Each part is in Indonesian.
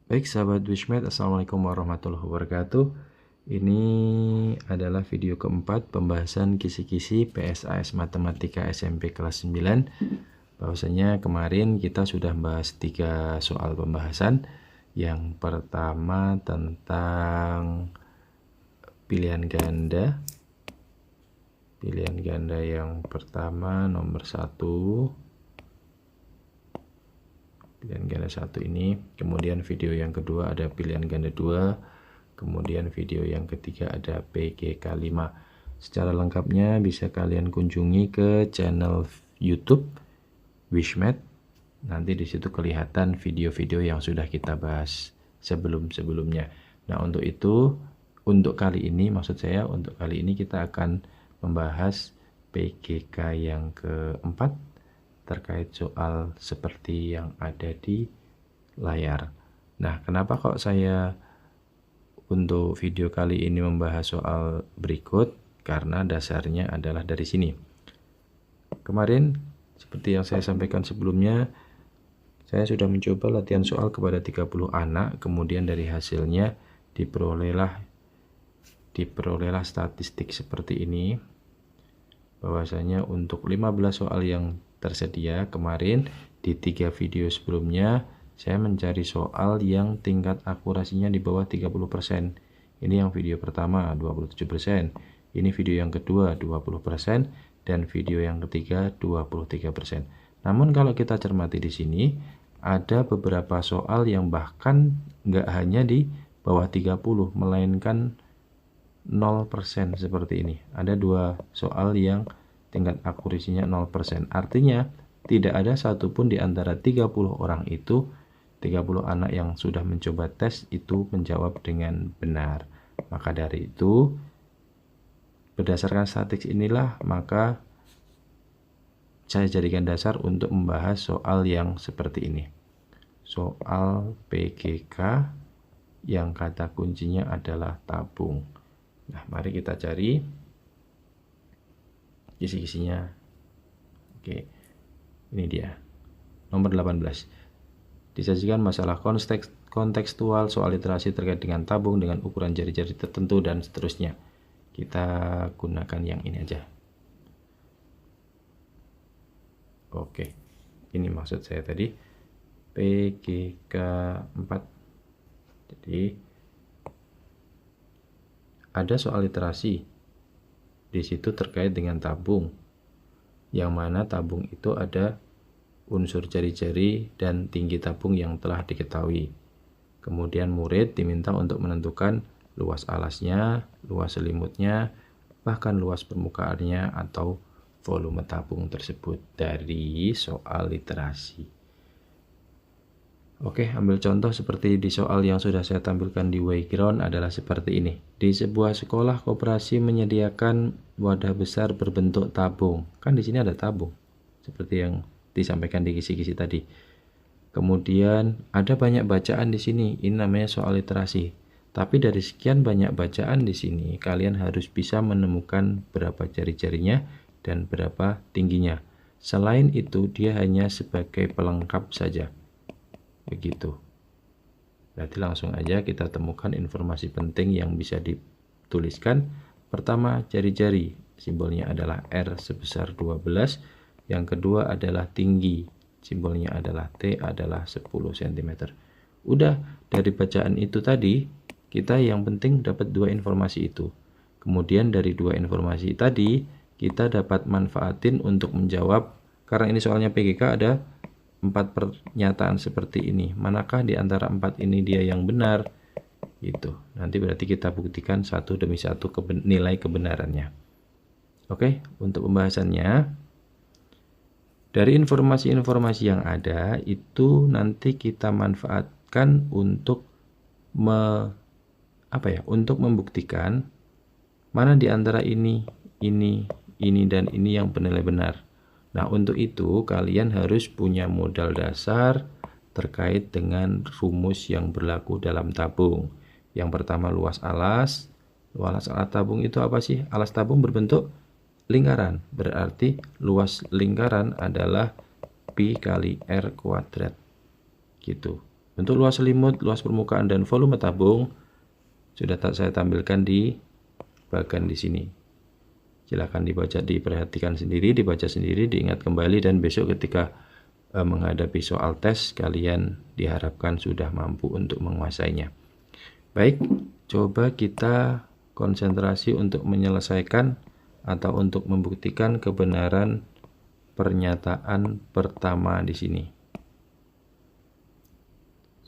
Baik sahabat Wishmed, Assalamualaikum warahmatullahi wabarakatuh. Ini adalah video keempat pembahasan kisi-kisi PSAS Matematika SMP kelas 9. Bahwasanya kemarin kita sudah bahas 3 soal pembahasan. Yang pertama tentang pilihan ganda. Pilihan ganda yang pertama nomor 1. Pilihan ganda 1 ini, kemudian video yang kedua ada pilihan ganda 2, kemudian video yang ketiga ada PGK 5. Secara lengkapnya bisa kalian kunjungi ke channel YouTube Wishmed. Nanti di situ kelihatan video-video yang sudah kita bahas sebelum-sebelumnya. Nah, untuk itu, untuk kali ini kita akan membahas PGK yang keempat terkait soal seperti yang ada di layar. Nah, kenapa kok saya untuk video kali ini membahas soal berikut? Karena dasarnya adalah dari sini. Kemarin, seperti yang saya sampaikan sebelumnya, saya sudah mencoba latihan soal kepada 30 anak, kemudian dari hasilnya diperolehlah statistik seperti ini. Bahwasanya untuk 15 soal yang tersedia kemarin di 3 video sebelumnya saya mencari soal yang tingkat akurasinya di bawah 30%. Ini yang video pertama 27%, ini video yang kedua 20%, dan video yang ketiga 23%. Namun kalau kita cermati di sini ada beberapa soal yang bahkan nggak hanya di bawah 30, melainkan 0% seperti ini. Ada 2 soal yang tingkat akurasinya 0%. Artinya tidak ada satupun di antara 30 orang itu, 30 anak yang sudah mencoba tes itu menjawab dengan benar. Maka dari itu, berdasarkan statistik inilah maka saya jadikan dasar untuk membahas soal yang seperti ini. Soal PGK yang kata kuncinya adalah tabung. Nah, mari kita cari kisi-kisinya. Oke, ini dia nomor 18. Disajikan masalah kontekstual soal literasi terkait dengan tabung dengan ukuran jari-jari tertentu dan seterusnya. Kita gunakan yang ini aja. Oke, ini maksud saya tadi PGK 4. Jadi ada soal literasi di situ terkait dengan tabung, yang mana tabung itu ada unsur jari-jari dan tinggi tabung yang telah diketahui. Kemudian murid diminta untuk menentukan luas alasnya, luas selimutnya, bahkan luas permukaannya atau volume tabung tersebut dari soal literasi. Oke, ambil contoh seperti di soal yang sudah saya tampilkan di background adalah seperti ini. Di sebuah sekolah koperasi menyediakan wadah besar berbentuk tabung. Kan di sini ada tabung, seperti yang disampaikan di kisi-kisi tadi. Kemudian ada banyak bacaan di sini. Ini namanya soal literasi. Tapi dari sekian banyak bacaan di sini, kalian harus bisa menemukan berapa jari-jarinya dan berapa tingginya. Selain itu, dia hanya sebagai pelengkap saja. Begitu. Berarti langsung aja kita temukan informasi penting yang bisa dituliskan. Pertama, jari-jari. Simbolnya adalah R sebesar 12. Yang kedua adalah tinggi. Simbolnya adalah T adalah 10 cm. Udah, dari bacaan itu tadi, kita yang penting dapat 2 informasi itu. Kemudian dari 2 informasi tadi, kita dapat manfaatin untuk menjawab. Karena ini soalnya PGK ada 4 pernyataan seperti ini. Manakah di antara 4 ini dia yang benar? Gitu. Nanti berarti kita buktikan satu demi satu nilai kebenarannya. Oke, untuk pembahasannya, dari informasi-informasi yang ada itu nanti kita manfaatkan untuk untuk membuktikan mana di antara ini dan ini yang bernilai benar. Nah, untuk itu kalian harus punya modal dasar terkait dengan rumus yang berlaku dalam tabung. Yang pertama luas alas. Luas alas tabung itu apa sih? Alas tabung berbentuk lingkaran. Berarti luas lingkaran adalah pi kali R kuadrat. Gitu. Untuk luas selimut, luas permukaan, dan volume tabung sudah tak saya tampilkan di bagian di sini. Silahkan dibaca, diperhatikan sendiri, dibaca sendiri, diingat kembali, dan besok ketika menghadapi soal tes, kalian diharapkan sudah mampu untuk menguasainya. Baik, coba kita konsentrasi untuk menyelesaikan atau untuk membuktikan kebenaran pernyataan pertama di sini.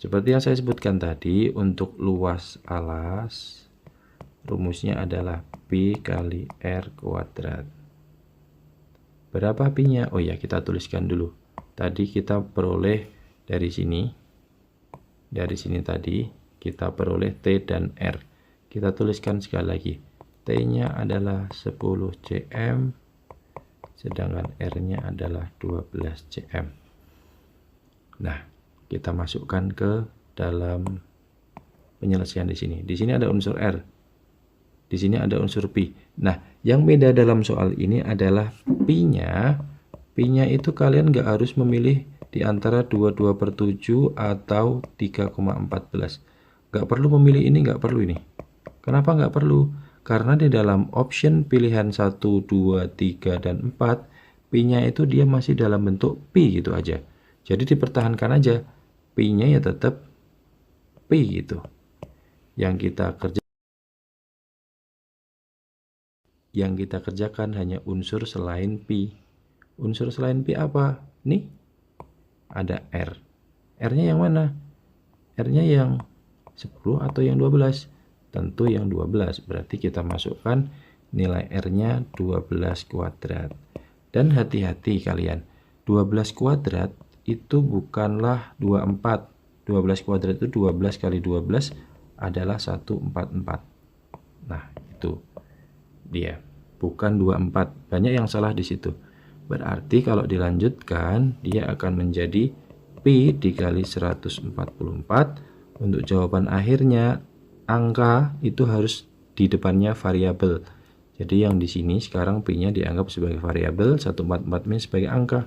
Seperti yang saya sebutkan tadi, untuk luas alas, rumusnya adalah P kali R kuadrat. Berapa P-nya? Oh ya, kita tuliskan dulu. Tadi kita peroleh dari sini. Dari sini tadi, kita peroleh T dan R. Kita tuliskan sekali lagi. T-nya adalah 10 cm, sedangkan R-nya adalah 12 cm. Nah, kita masukkan ke dalam penyelesaian di sini. Di sini ada unsur R. Di sini ada unsur P. Nah, yang beda dalam soal ini adalah P-nya. P-nya itu kalian nggak harus memilih di antara 22/7 atau 3,14. Nggak perlu memilih ini, nggak perlu ini. Kenapa nggak perlu? Karena di dalam option pilihan 1, 2, 3, dan 4, P-nya itu dia masih dalam bentuk P gitu aja. Jadi dipertahankan aja. P-nya ya tetap P gitu. Yang kita kerjakan hanya unsur selain P. Unsur selain P apa? Nih, ada R. R-nya yang mana? R-nya yang 10 atau yang 12? Tentu yang 12. Berarti kita masukkan nilai R-nya 12 kuadrat. Dan hati-hati kalian, 12 kuadrat itu bukanlah 24. 12 kuadrat itu 12 kali 12 adalah 144. Nah, itu dia. Bukan 24. Banyak yang salah di situ. Berarti kalau dilanjutkan, dia akan menjadi P dikali 144. Untuk jawaban akhirnya, angka itu harus di depannya variabel. Jadi yang di sini sekarang P-nya dianggap sebagai variabel, 144 sebagai angka.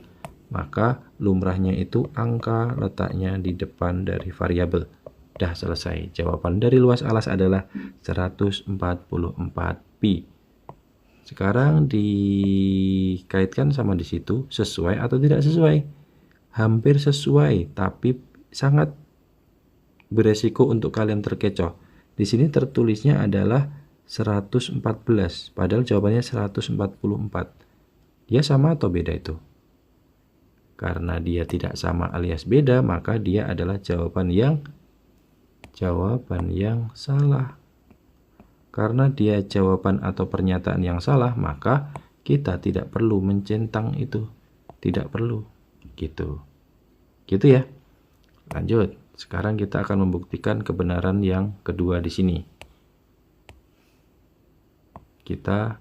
Maka lumrahnya itu angka letaknya di depan dari variabel. Dah selesai. Jawaban dari luas alas adalah 144 pi. Sekarang dikaitkan sama di situ, sesuai atau tidak sesuai? Hampir sesuai, tapi sangat beresiko untuk kalian terkecoh. Di sini tertulisnya adalah 114, padahal jawabannya 144. Dia sama atau beda itu? Karena dia tidak sama alias beda, maka dia adalah jawaban yang salah. Karena dia jawaban atau pernyataan yang salah, maka kita tidak perlu mencentang itu. Tidak perlu. Gitu ya. Lanjut. Sekarang kita akan membuktikan kebenaran yang kedua di sini. Kita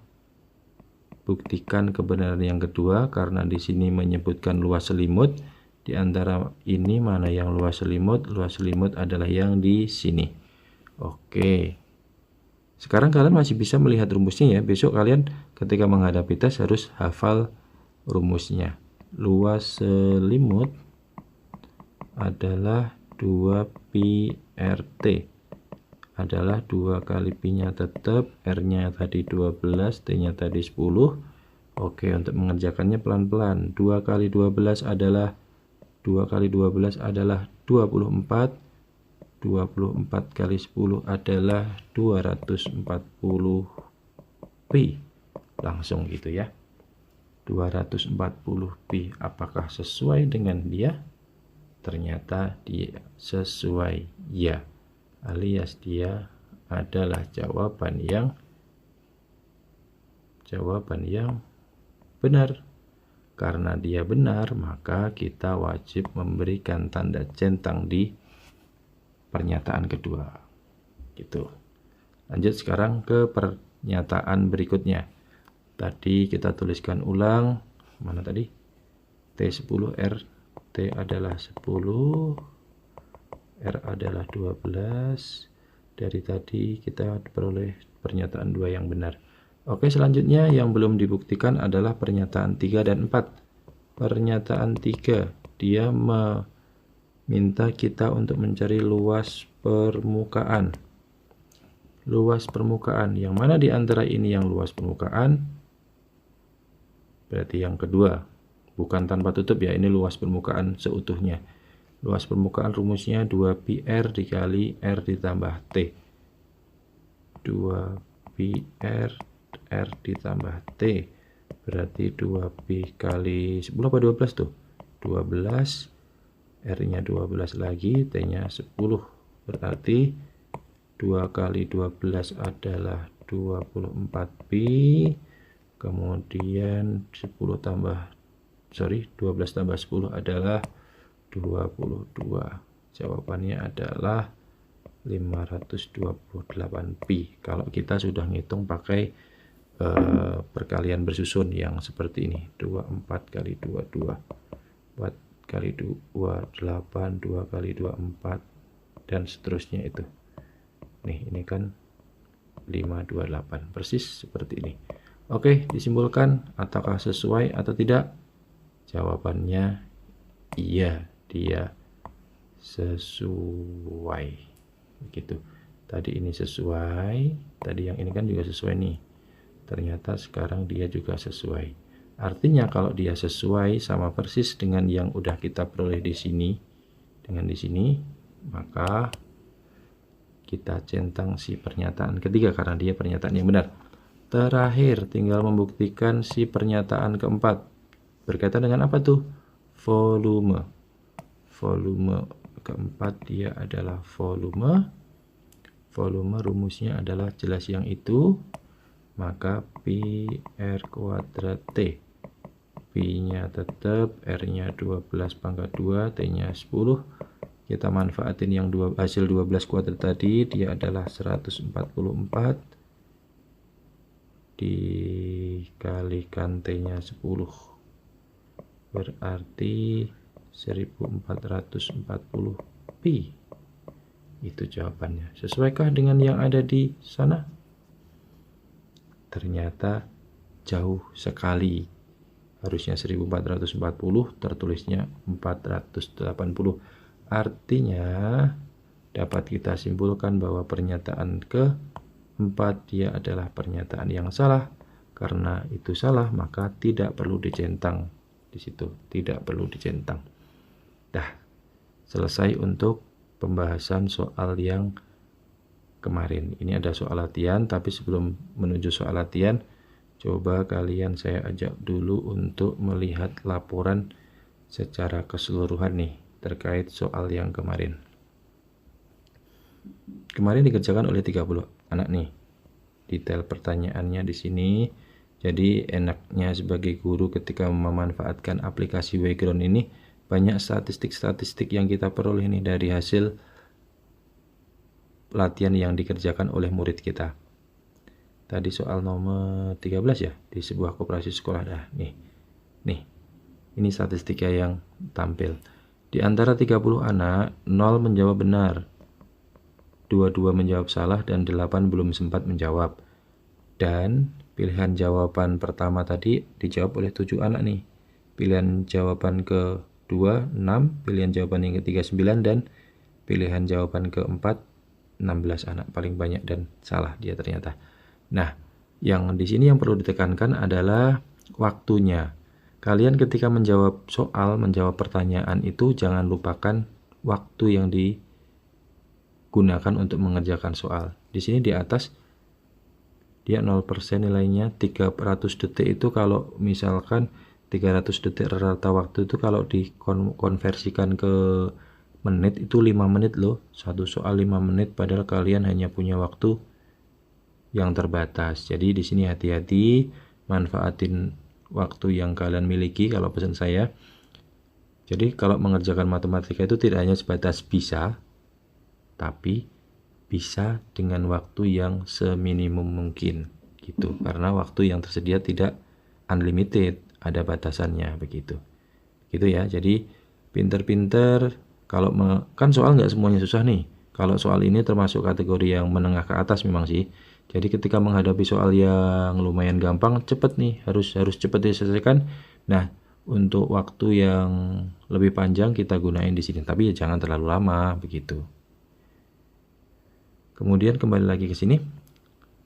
buktikan kebenaran yang kedua karena di sini menyebutkan luas selimut. Di antara ini mana yang luas selimut? Luas selimut adalah yang di sini. Oke. Sekarang kalian masih bisa melihat rumusnya ya. Besok kalian ketika menghadapi tes harus hafal rumusnya. Luas selimut adalah 2 pi RT. Adalah 2 kali P-nya tetap, R-nya tadi 12, T-nya tadi 10. Oke, untuk mengerjakannya pelan-pelan. 2 kali 12 adalah 24. 24 kali 10 adalah 240 pi. Langsung gitu ya. 240 pi. Apakah sesuai dengan dia? Ternyata dia sesuai ya. Alias dia adalah jawaban yang benar. Karena dia benar, maka kita wajib memberikan tanda centang di pernyataan kedua. Gitu. Lanjut sekarang ke pernyataan berikutnya. Tadi kita tuliskan ulang. Mana tadi? T10R. T adalah 10. R adalah 12. Dari tadi kita peroleh pernyataan 2 yang benar. Oke, selanjutnya yang belum dibuktikan adalah pernyataan 3 dan 4. Pernyataan 3, dia minta kita untuk mencari luas permukaan. Luas permukaan, yang mana di antara ini yang luas permukaan? Berarti yang kedua, bukan tanpa tutup ya, ini luas permukaan seutuhnya. Luas permukaan rumusnya 2πr dikali r ditambah t. 2πr r ditambah t berarti 2π kali 10 apa 12 tuh? 12, r nya 12 lagi, t nya 10, berarti 2 kali 12 adalah 24π, kemudian 12 tambah 10 adalah 22. Jawabannya adalah 528π kalau kita sudah ngitung pakai perkalian bersusun yang seperti ini. 24 kali 22, 4 kali 28, 2 kali 24, dan seterusnya itu. Nih, ini kan 528, persis seperti ini. Oke, disimpulkan apakah sesuai atau tidak? Jawabannya iya, dia sesuai. Begitu. Tadi ini sesuai, tadi yang ini kan juga sesuai nih. Ternyata sekarang dia juga sesuai. Artinya kalau dia sesuai sama persis dengan yang udah kita peroleh di sini, dengan di sini, maka kita centang si pernyataan ketiga karena dia pernyataan yang benar. Terakhir tinggal membuktikan si pernyataan keempat. Berkaitan dengan apa tuh? Volume. Volume keempat dia adalah volume. Volume rumusnya adalah jelas yang itu. Maka pi r kuadrat t. Pi nya tetap, r nya 12 pangkat 2, t nya 10. Kita manfaatin yang hasil 12 kuadrat tadi, dia adalah 144 dikalikan t nya 10, berarti 1440 pi. Itu jawabannya. Sesuaikah dengan yang ada di sana? Ternyata jauh sekali. Harusnya 1440, tertulisnya 480. Artinya dapat kita simpulkan bahwa pernyataan keempat dia adalah pernyataan yang salah. Karena itu salah, maka tidak perlu dicentang di situ, tidak perlu dicentang. Dah, selesai untuk pembahasan soal yang kemarin. Ini ada soal latihan, tapi sebelum menuju soal latihan, coba kalian saya ajak dulu untuk melihat laporan secara keseluruhan nih terkait soal yang kemarin. Kemarin dikerjakan oleh 30 anak nih. Detail pertanyaannya di sini. Jadi enaknya sebagai guru ketika memanfaatkan aplikasi Wayground ini, banyak statistik-statistik yang kita peroleh nih dari hasil latihan yang dikerjakan oleh murid kita. Tadi soal nomor 13 ya, di sebuah koperasi sekolah. Dah, nih. Ini statistiknya yang tampil. Di antara 30 anak, 0 menjawab benar, 22 menjawab salah, dan 8 belum sempat menjawab. Dan pilihan jawaban pertama tadi dijawab oleh 7 anak nih. Pilihan jawaban kedua 6, pilihan jawaban yang ketiga 9, dan pilihan jawaban keempat 16 anak, paling banyak dan salah dia ternyata. Nah, yang di sini yang perlu ditekankan adalah waktunya. Kalian ketika menjawab soal, menjawab pertanyaan itu jangan lupakan waktu yang digunakan untuk mengerjakan soal. Di sini di atas dia 0% nilainya, 300 detik itu kalau misalkan 300 detik rata waktu itu kalau dikonversikan ke menit itu 5 menit loh. Satu soal 5 menit padahal kalian hanya punya waktu yang terbatas. Jadi di sini hati-hati, manfaatin waktu yang kalian miliki kalau pesan saya. Jadi kalau mengerjakan matematika itu tidak hanya sebatas bisa, tapi bisa dengan waktu yang seminimum mungkin gitu. Karena waktu yang tersedia tidak unlimited, ada batasannya begitu. Gitu ya. Jadi pinter-pinter. Kalau kan soal nggak semuanya susah nih. Kalau soal ini termasuk kategori yang menengah ke atas memang sih. Jadi ketika menghadapi soal yang lumayan gampang, cepet nih, harus cepet diselesaikan. Nah, Untuk waktu yang lebih panjang kita gunain di sini, tapi ya jangan terlalu lama begitu. Kemudian kembali lagi ke sini.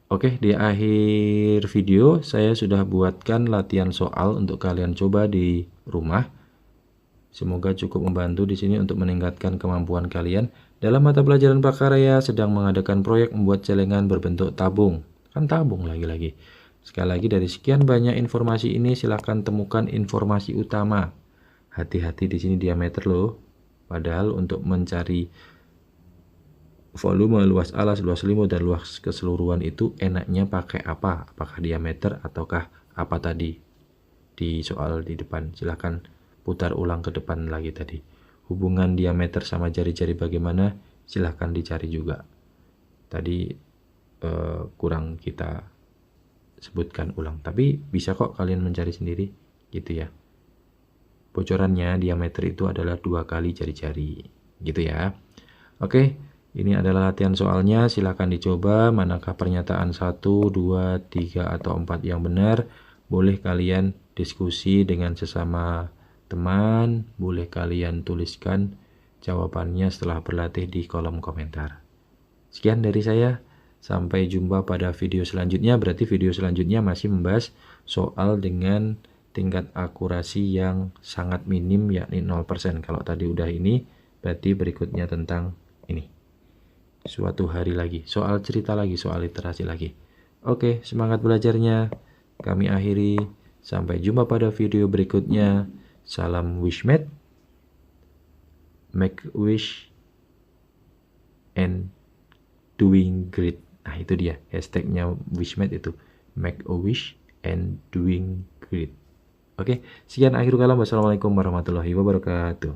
Oke, di akhir video saya sudah buatkan latihan soal untuk kalian coba di rumah. Semoga cukup membantu di sini untuk meningkatkan kemampuan kalian. Dalam mata pelajaran prakarya sedang mengadakan proyek membuat celengan berbentuk tabung. Kan tabung lagi-lagi. Sekali lagi dari sekian banyak informasi ini silahkan temukan informasi utama. Hati-hati di sini diameter loh. Padahal untuk mencari volume, luas alas, luas limbah, dan luas keseluruhan itu enaknya pakai apa? Apakah diameter ataukah apa tadi di soal di depan? Silahkan putar ulang ke depan lagi tadi. Hubungan diameter sama jari-jari bagaimana? Silahkan dicari juga. Tadi kurang kita sebutkan ulang, tapi bisa kok kalian mencari sendiri gitu ya. Bocorannya diameter itu adalah 2 kali jari-jari gitu ya. Oke, ini adalah latihan soalnya, silahkan dicoba manakah pernyataan 1, 2, 3, atau 4 yang benar. Boleh kalian diskusi dengan sesama teman, boleh kalian tuliskan jawabannya setelah berlatih di kolom komentar. Sekian dari saya. Sampai jumpa pada video selanjutnya. Berarti video selanjutnya masih membahas soal dengan tingkat akurasi yang sangat minim, yakni 0%. Kalau tadi udah ini, berarti berikutnya tentang ini. Suatu hari lagi, soal cerita lagi, soal literasi lagi. Oke, semangat belajarnya. Kami akhiri. Sampai jumpa pada video berikutnya. Salam Wishmate. Make wish and doing great. Nah itu dia hashtagnya Wishmate itu, make a wish and doing great. Oke, sekian akhir kalam. Wassalamualaikum warahmatullahi wabarakatuh.